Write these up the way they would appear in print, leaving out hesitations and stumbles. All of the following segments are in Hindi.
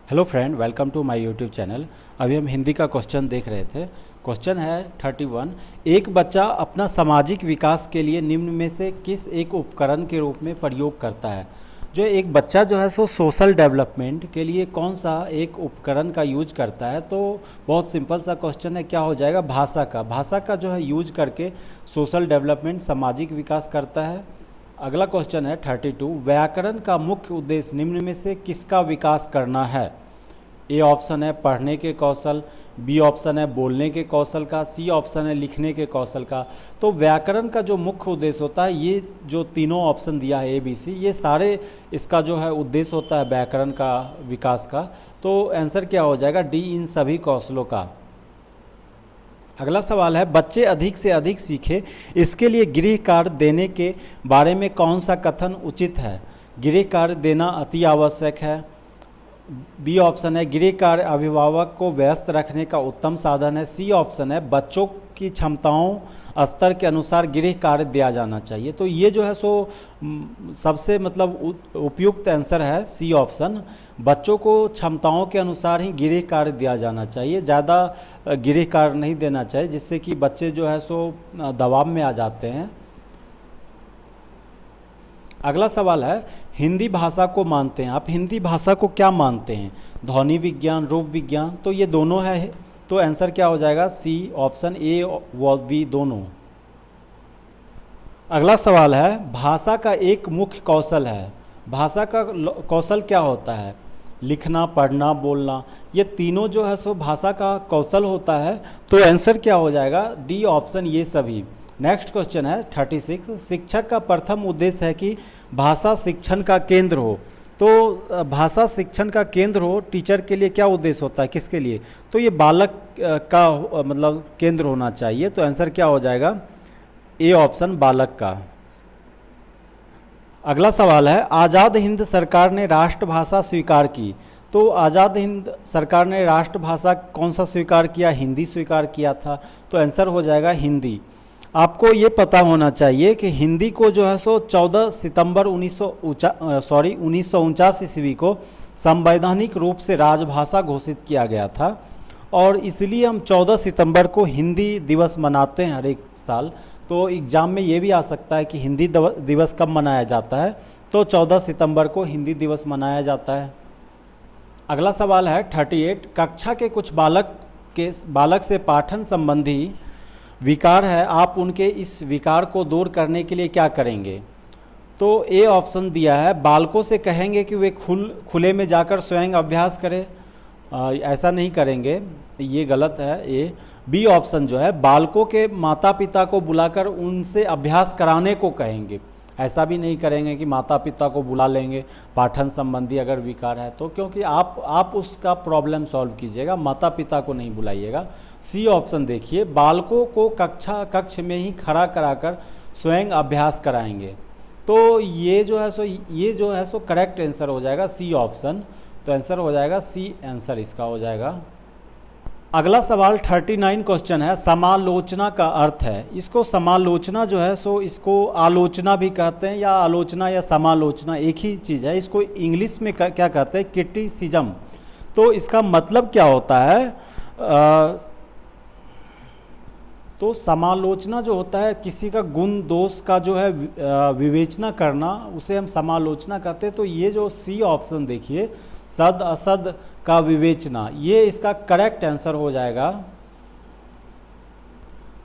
Hello friend, welcome to my YouTube channel. अभी हम हिंदी का क्वेश्चन देख रहे थे। क्वेश्चन है 31। एक बच्चा अपना सामाजिक विकास के लिए निम्न में से किस एक उपकरण के रूप में प्रयोग करता है। जो एक बच्चा जो है सो सोशल डेवलपमेंट के लिए कौन सा एक उपकरण का यूज करता है, तो बहुत सिंपल सा क्वेश्चन है। क्या हो जाएगा? भाषा का जो है यूज करके सोशल डेवलपमेंट, सामाजिक विकास करता है। अगला क्वेश्चन है 32। व्याकरण का मुख्य उद्देश्य निम्न में से किसका विकास करना है। ए ऑप्शन है पढ़ने के कौशल, बी ऑप्शन है बोलने के कौशल का, सी ऑप्शन है लिखने के कौशल का। तो व्याकरण का जो मुख्य उद्देश्य होता है, ये जो तीनों ऑप्शन दिया है ए बी सी, ये सारे इसका जो है उद्देश्य होता है व्याकरण का विकास का। तो आंसर क्या हो जाएगा? डी, इन सभी कौशलों का। अगला सवाल है बच्चे अधिक से अधिक सीखे, इसके लिए गृह कार्य देने के बारे में कौन सा कथन उचित है। गृह कार्य देना अति आवश्यक है। बी ऑप्शन है गृह कार्य अभिभावक को व्यस्त रखने का उत्तम साधन है। सी ऑप्शन है बच्चों की क्षमताओं स्तर के अनुसार गृह कार्य दिया जाना चाहिए। तो ये जो है सो सबसे उपयुक्त आंसर है सी ऑप्शन। बच्चों को क्षमताओं के अनुसार ही गृह कार्य दिया जाना चाहिए, ज़्यादा गृह कार्य नहीं देना चाहिए, जिससे कि बच्चे जो है सो दबाव में आ जाते हैं। अगला सवाल है हिंदी भाषा को मानते हैं आप हिंदी भाषा को क्या मानते हैं? ध्वनि विज्ञान, रूप विज्ञान। तो ये दोनों है, तो आंसर क्या हो जाएगा? सी ऑप्शन, ए व बी दोनों। अगला सवाल है भाषा का एक मुख्य कौशल है। भाषा का कौशल क्या होता है? लिखना, पढ़ना, बोलना। ये तीनों जो है सो भाषा का कौशल होता है। तो आंसर क्या हो जाएगा? डी ऑप्शन, ये सभी। नेक्स्ट क्वेश्चन है 36। शिक्षक का प्रथम उद्देश्य है कि भाषा शिक्षण का केंद्र हो। तो भाषा शिक्षण का केंद्र हो, टीचर के लिए क्या उद्देश्य होता है, किसके लिए? तो ये बालक का केंद्र होना चाहिए। तो आंसर क्या हो जाएगा? ए ऑप्शन, बालक का। अगला सवाल है आज़ाद हिंद सरकार ने राष्ट्रभाषा स्वीकार की। तो आज़ाद हिंद सरकार ने राष्ट्रभाषा कौन सा स्वीकार किया? हिंदी स्वीकार किया था। तो आंसर हो जाएगा हिंदी। आपको ये पता होना चाहिए कि हिंदी को जो है सो 14 सितंबर 1949 ईस्वी को संवैधानिक रूप से राजभाषा घोषित किया गया था, और इसलिए हम 14 सितंबर को हिंदी दिवस मनाते हैं हर एक साल। तो एग्ज़ाम में ये भी आ सकता है कि हिंदी दिवस कब मनाया जाता है, तो 14 सितंबर को हिंदी दिवस मनाया जाता है। अगला सवाल है 38। कक्षा के कुछ बालक से पाठन संबंधी विकार है, आप उनके इस विकार को दूर करने के लिए क्या करेंगे? तो ए ऑप्शन दिया है बालकों से कहेंगे कि वे खुले में जाकर स्वयं अभ्यास करें। ऐसा नहीं करेंगे, ये गलत है। ए बी ऑप्शन जो है बालकों के माता पिता को बुलाकर उनसे अभ्यास कराने को कहेंगे। ऐसा भी नहीं करेंगे कि माता पिता को बुला लेंगे पाठन संबंधी अगर विकार है तो, क्योंकि आप उसका प्रॉब्लम सॉल्व कीजिएगा, माता पिता को नहीं बुलाइएगा। सी ऑप्शन देखिए, बालकों को कक्ष में ही खड़ा कराकर स्वयं अभ्यास कराएंगे। तो ये जो है सो करेक्ट आंसर हो जाएगा सी ऑप्शन। तो आंसर हो जाएगा सी, आंसर इसका हो जाएगा। अगला सवाल 39 क्वेश्चन है समालोचना का अर्थ है। इसको समालोचना जो है सो इसको आलोचना भी कहते हैं, या आलोचना या समालोचना एक ही चीज़ है। इसको इंग्लिश में क्या कहते हैं? क्रिटिसिज्म। तो इसका मतलब क्या होता है? तो समालोचना जो होता है किसी का गुण दोष का जो है विवेचना करना, उसे हम समालोचना कहते हैं। तो ये जो सी ऑप्शन देखिए, सद असद का विवेचना, ये इसका करेक्ट आंसर हो जाएगा।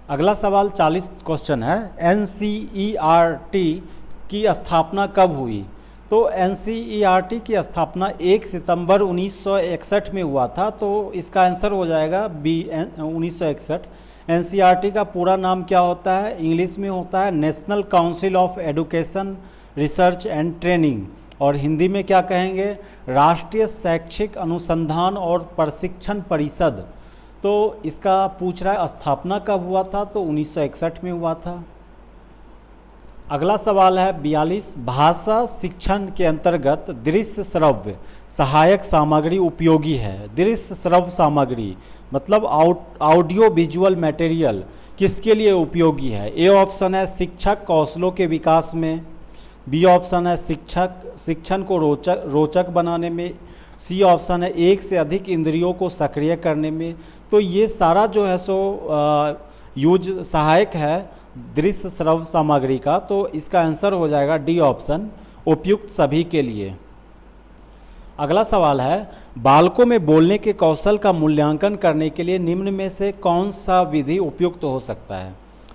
अगला सवाल 40 क्वेश्चन है एनसीईआरटी की स्थापना कब हुई? तो एनसीईआरटी की स्थापना 1 सितंबर 1961 में हुआ था। तो इसका आंसर हो जाएगा बी, 1961। एनसीईआरटी का पूरा नाम क्या होता है? इंग्लिश में होता है national council of education, research and training, और हिंदी में क्या कहेंगे? राष्ट्रीय शैक्षिक अनुसंधान और प्रशिक्षण परिषद। तो इसका पूछ रहा है स्थापना कब हुआ था? तो 1961 में हुआ था। अगला सवाल है 42। भाषा शिक्षण के अंतर्गत दृश्य श्रव्य सहायक सामग्री उपयोगी है। दृश्य श्रव्य सामग्री मतलब ऑडियो विजुअल मटेरियल किसके लिए उपयोगी है? ए ऑप्शन है शिक्षक कौशलों के विकास में, बी ऑप्शन है शिक्षण को रोचक बनाने में, सी ऑप्शन है एक से अधिक इंद्रियों को सक्रिय करने में। तो ये सारा जो है सो यूज सहायक है दृश्य श्रव्य सामग्री का। तो इसका आंसर हो जाएगा डी ऑप्शन, उपयुक्त सभी के लिए। अगला सवाल है, बालकों में बोलने के कौशल का मूल्यांकन करने के लिए निम्न में से कौन सा विधि उपयुक्त हो सकता है।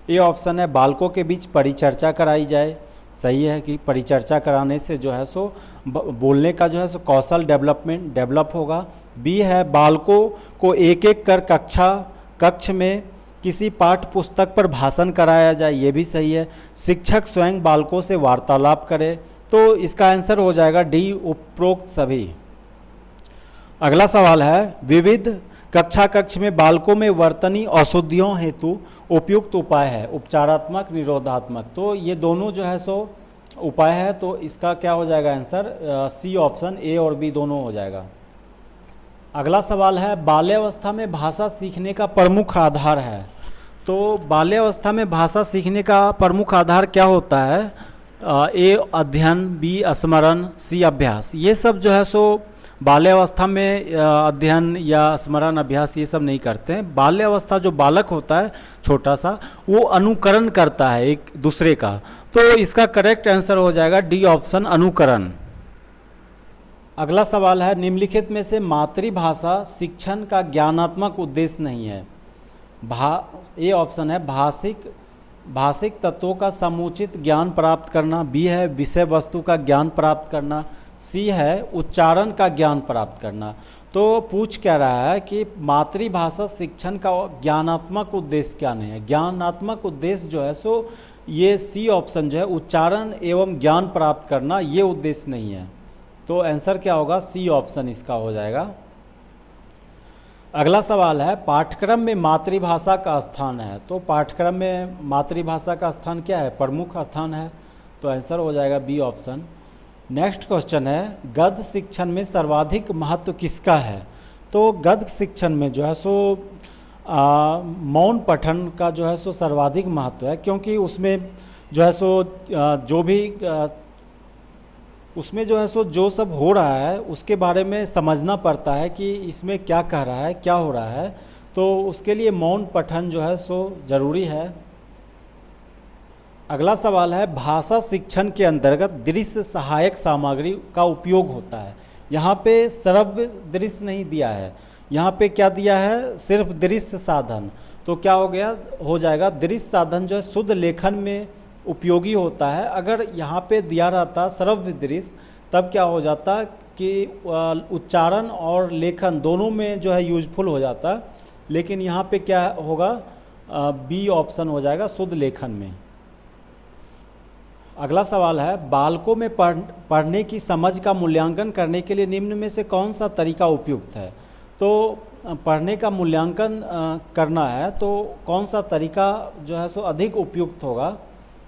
ए ऑप्शन है बालकों के बीच परिचर्चा कराई जाए, सही है कि परिचर्चा कराने से जो है सो बोलने का जो है सो कौशल डेवलप होगा। बी है बालकों को एक एक कर कक्ष में किसी पाठ्य पुस्तक पर भाषण कराया जाए, ये भी सही है। शिक्षक स्वयं बालकों से वार्तालाप करे। तो इसका आंसर हो जाएगा डी, उपरोक्त सभी। अगला सवाल है, विविध कक्ष में बालकों में वर्तनी अशुद्धियों हेतु उपयुक्त उपाय है, उपचारात्मक निरोधात्मक। तो ये दोनों जो है सो उपाय है। तो इसका क्या हो जाएगा आंसर, सी ऑप्शन, ए और बी दोनों हो जाएगा। अगला सवाल है, बाल्यावस्था में भाषा सीखने का प्रमुख आधार है। तो बाल्यावस्था में भाषा सीखने का प्रमुख आधार क्या होता है, ए अध्ययन, बी स्मरण, सी अभ्यास। ये सब जो है सो बाल्यावस्था में अध्ययन या स्मरण अभ्यास ये सब नहीं करते हैं। बाल्यावस्था जो बालक होता है छोटा सा, वो अनुकरण करता है एक दूसरे का। तो इसका करेक्ट आंसर हो जाएगा डी ऑप्शन, अनुकरण। अगला सवाल है, निम्नलिखित में से मातृभाषा शिक्षण का ज्ञानात्मक उद्देश्य नहीं है। ए ऑप्शन है भाषिक तत्वों का समुचित ज्ञान प्राप्त करना, बी है विषय वस्तु का ज्ञान प्राप्त करना, सी है उच्चारण का ज्ञान प्राप्त करना। तो पूछ क्या रहा है कि मातृभाषा शिक्षण का ज्ञानात्मक उद्देश्य क्या नहीं है। ज्ञानात्मक उद्देश्य जो है सो ये सी ऑप्शन जो है उच्चारण एवं ज्ञान प्राप्त करना, ये उद्देश्य नहीं है। तो आंसर क्या होगा, सी ऑप्शन इसका हो जाएगा। अगला सवाल है, पाठ्यक्रम में मातृभाषा का स्थान है। तो पाठ्यक्रम में मातृभाषा का स्थान क्या है, प्रमुख स्थान है। तो आंसर हो जाएगा बी ऑप्शन। नेक्स्ट क्वेश्चन है, गद्य शिक्षण में सर्वाधिक महत्व किसका है। तो गद्य शिक्षण में जो है सो मौन पठन का जो है सो सर्वाधिक महत्व है, क्योंकि उसमें जो है सो उसमें जो है सो जो सब हो रहा है उसके बारे में समझना पड़ता है कि इसमें क्या कह रहा है, क्या हो रहा है। तो उसके लिए मौन पठन जो है सो जरूरी है। अगला सवाल है, भाषा शिक्षण के अंतर्गत दृश्य सहायक सामग्री का उपयोग होता है। यहाँ पे श्रव्य दृश्य नहीं दिया है, यहाँ पे क्या दिया है, सिर्फ दृश्य साधन। तो क्या हो जाएगा दृश्य साधन जो है शुद्ध लेखन में उपयोगी होता है। अगर यहाँ पे दिया रहता श्रव्य दृश्य, तब क्या हो जाता कि उच्चारण और लेखन दोनों में जो है यूजफुल हो जाता। लेकिन यहाँ पे क्या होगा, बी ऑप्शन हो जाएगा, शुद्ध लेखन में। अगला सवाल है, बालकों में पढ़ने की समझ का मूल्यांकन करने के लिए निम्न में से कौन सा तरीका उपयुक्त है। तो पढ़ने का मूल्यांकन करना है तो कौन सा तरीका जो है सो अधिक उपयुक्त होगा।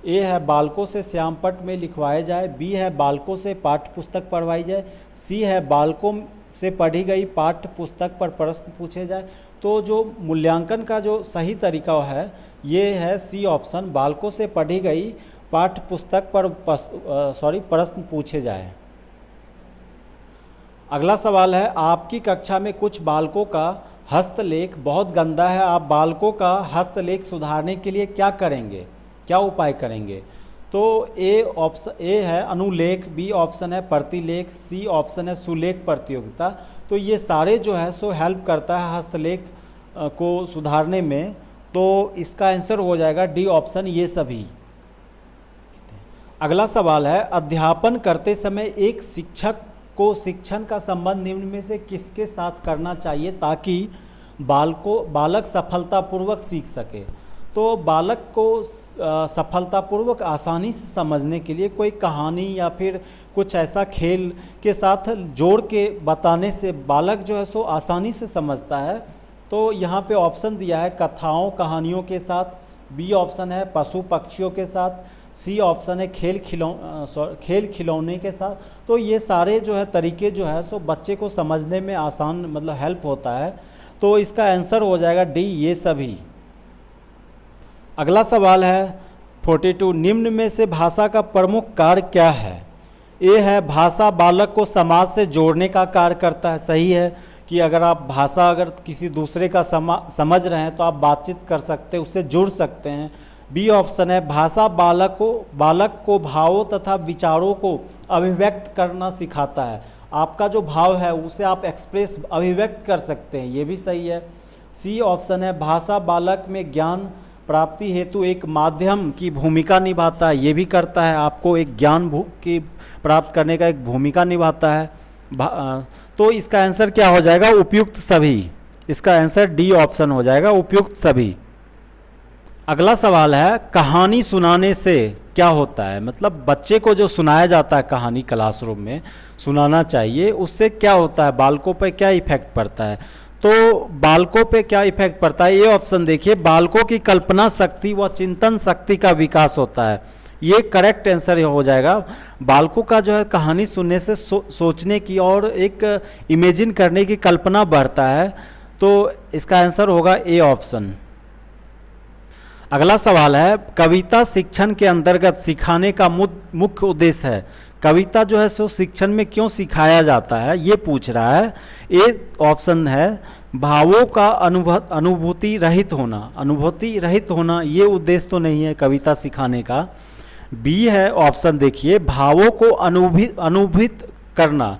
ए है बालकों से श्यामपट्ट में लिखवाया जाए, बी है बालकों से पाठ्य पुस्तक पढ़वाई जाए, सी है बालकों से पढ़ी गई पाठ्य पुस्तक पर प्रश्न पूछे जाए। तो जो मूल्यांकन का जो सही तरीका है ये है सी ऑप्शन, बालकों से पढ़ी गई पाठ्य पुस्तक पर प्रश्न पूछे जाए। अगला सवाल है, आपकी कक्षा में कुछ बालकों का हस्तलेख बहुत गंदा है, आप बालकों का हस्तलेख सुधारने के लिए क्या करेंगे, क्या उपाय करेंगे। तो ए है अनुलेख, बी ऑप्शन है प्रतिलेख, सी ऑप्शन है सुलेख प्रतियोगिता। तो ये सारे जो है सो हेल्प करता है हस्तलेख को सुधारने में। तो इसका आंसर हो जाएगा डी ऑप्शन, ये सभी। अगला सवाल है, अध्यापन करते समय एक शिक्षक को शिक्षण का संबंध निम्न में से किसके साथ करना चाहिए ताकि बालक सफलतापूर्वक सीख सके। तो बालक को सफलतापूर्वक आसानी से समझने के लिए कोई कहानी या फिर कुछ ऐसा खेल के साथ जोड़ के बताने से बालक जो है सो आसानी से समझता है। तो यहाँ पे ऑप्शन दिया है कथाओं कहानियों के साथ, बी ऑप्शन है पशु पक्षियों के साथ, सी ऑप्शन है खेल खिलौने के साथ। तो ये सारे जो है तरीके जो है सो बच्चे को समझने में आसान मतलब हेल्प होता है। तो इसका आंसर हो जाएगा डी, ये सभी। अगला सवाल है 42, निम्न में से भाषा का प्रमुख कार्य क्या है। ए है भाषा बालक को समाज से जोड़ने का कार्य करता है, सही है कि अगर आप भाषा अगर किसी दूसरे का समझ रहे हैं तो आप बातचीत कर सकते हैं, उससे जुड़ सकते हैं। बी ऑप्शन है भाषा बालक को भावों तथा विचारों को अभिव्यक्त करना सिखाता है। आपका जो भाव है उसे आप एक्सप्रेस अभिव्यक्त कर सकते हैं, ये भी सही है। सी ऑप्शन है भाषा बालक में ज्ञान प्राप्ति हेतु एक माध्यम की भूमिका निभाता है, ये भी करता है, आपको एक ज्ञान की प्राप्त करने का एक भूमिका निभाता है। तो इसका आंसर क्या हो जाएगा? उपयुक्त सभी। इसका आंसर डी ऑप्शन हो जाएगा, उपयुक्त सभी। अगला सवाल है कहानी सुनाने से क्या होता है? मतलब बच्चे को जो सुनाया जाता है कहानी क्लासरूम में सुनाना चाहिए, उससे क्या होता है, बालकों पर क्या इफेक्ट पड़ता है? तो बालकों पे क्या इफेक्ट पड़ता है? ये ऑप्शन देखिए, बालकों की कल्पना शक्ति व चिंतन शक्ति का विकास होता है, ये करेक्ट आंसर हो जाएगा। बालकों का जो है कहानी सुनने से सोचने की और एक इमेजिन करने की कल्पना बढ़ता है, तो इसका आंसर होगा ए ऑप्शन। अगला सवाल है कविता शिक्षण के अंतर्गत सिखाने का मुख्य उद्देश्य है। कविता जो है सो शिक्षण में क्यों सिखाया जाता है, ये पूछ रहा है। ए ऑप्शन है भावों का अनुभूति रहित होना, ये उद्देश्य तो नहीं है कविता सिखाने का। बी है ऑप्शन देखिए भावों को अनुभूत करना,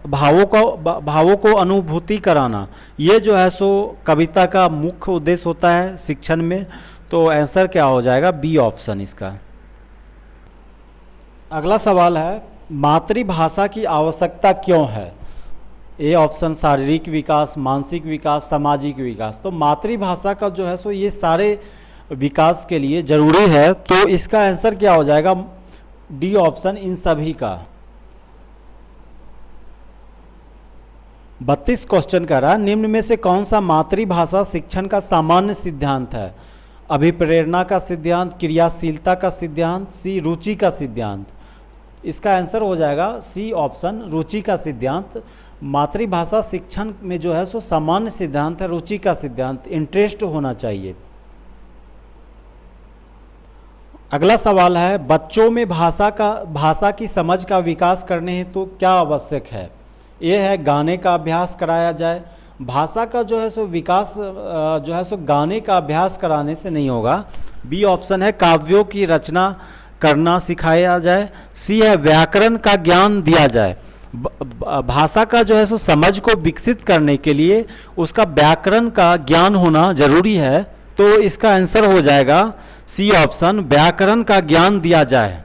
भावों को अनुभूति कराना, ये जो है सो कविता का मुख्य उद्देश्य होता है शिक्षण में। तो आंसर क्या हो जाएगा? बी ऑप्शन इसका। अगला सवाल है मातृभाषा की आवश्यकता क्यों है? ए ऑप्शन शारीरिक विकास, मानसिक विकास, सामाजिक विकास। तो मातृभाषा का जो है सो ये सारे विकास के लिए जरूरी है, तो इसका आंसर क्या हो जाएगा? डी ऑप्शन इन सभी का। 32 क्वेश्चन कर रहा है निम्न में से कौन सा मातृभाषा शिक्षण का सामान्य सिद्धांत है? अभिप्रेरणा का सिद्धांत, क्रियाशीलता का सिद्धांत, सी रुचि का सिद्धांत। इसका आंसर हो जाएगा सी ऑप्शन रुचि का सिद्धांत। मातृभाषा शिक्षण में जो है सो सामान्य सिद्धांत है रुचि का सिद्धांत, इंटरेस्ट होना चाहिए। अगला सवाल है बच्चों में भाषा की समझ का विकास करने हेतु तो क्या आवश्यक है? ये है गाने का अभ्यास कराया जाए। भाषा का जो है सो विकास जो है सो गाने का अभ्यास कराने से नहीं होगा। बी ऑप्शन है काव्यों की रचना करना सिखाया जाए। सी है व्याकरण का ज्ञान दिया जाए। भाषा का जो है सो समझ को विकसित करने के लिए उसका व्याकरण का ज्ञान होना जरूरी है, तो इसका आंसर हो जाएगा सी ऑप्शन व्याकरण का ज्ञान दिया जाए।